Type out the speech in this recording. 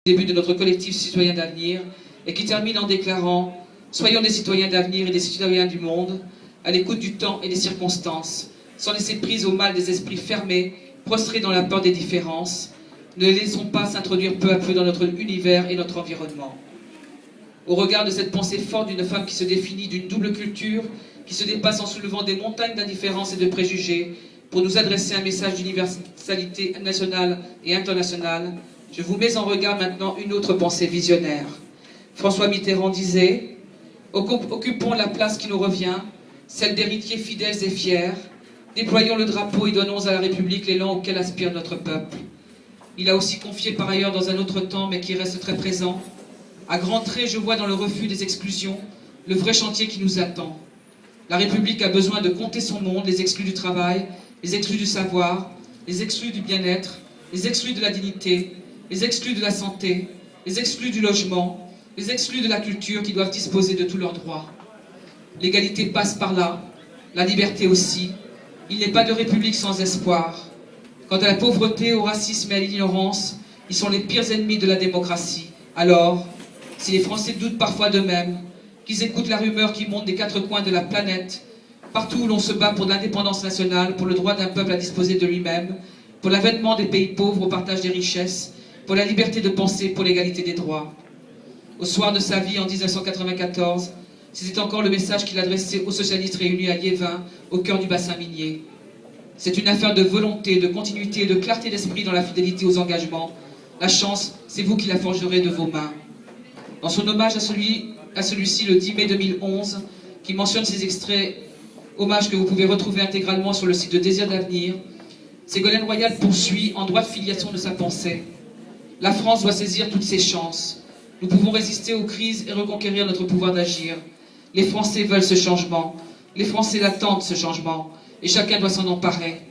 début de notre collectif citoyen d'avenir et qui termine en déclarant « Soyons des citoyens d'avenir et des citoyens du monde, à l'écoute du temps et des circonstances, sans laisser prise au mal des esprits fermés, prostrés dans la peur des différences. Ne les laissons pas s'introduire peu à peu dans notre univers et notre environnement. » Au regard de cette pensée forte d'une femme qui se définit d'une double culture, qui se dépasse en soulevant des montagnes d'indifférence et de préjugés, pour nous adresser un message d'universalité nationale et internationale, je vous mets en regard maintenant une autre pensée visionnaire. François Mitterrand disait « Occupons la place qui nous revient, celle d'héritiers fidèles et fiers, déployons le drapeau et donnons à la République l'élan auquel aspire notre peuple. » Il a aussi confié par ailleurs dans un autre temps, mais qui reste très présent, « À grands traits, je vois dans le refus des exclusions le vrai chantier qui nous attend. La République a besoin de compter son monde, les exclus du travail, les exclus du savoir, les exclus du bien-être, les exclus de la dignité, les exclus de la santé, les exclus du logement, les exclus de la culture qui doivent disposer de tous leurs droits. L'égalité passe par là, la liberté aussi. Il n'est pas de République sans espoir. Quant à la pauvreté, au racisme et à l'ignorance, ils sont les pires ennemis de la démocratie. Alors, si les Français doutent parfois d'eux-mêmes, qu'ils écoutent la rumeur qui monte des quatre coins de la planète, partout où l'on se bat pour l'indépendance nationale, pour le droit d'un peuple à disposer de lui-même, pour l'avènement des pays pauvres au partage des richesses, pour la liberté de penser, pour l'égalité des droits. Au soir de sa vie, en 1994, c'était encore le message qu'il adressait aux socialistes réunis à Liévin, au cœur du bassin minier. C'est une affaire de volonté, de continuité et de clarté d'esprit dans la fidélité aux engagements. La chance, c'est vous qui la forgerez de vos mains. Dans son hommage à celui-ci, le 10 mai 2011, qui mentionne ces extraits, hommage que vous pouvez retrouver intégralement sur le site de Désir d'avenir, Ségolène Royal poursuit en droite filiation de sa pensée. La France doit saisir toutes ses chances. Nous pouvons résister aux crises et reconquérir notre pouvoir d'agir. Les Français veulent ce changement. Les Français l'attendent, ce changement. Et chacun doit s'en emparer.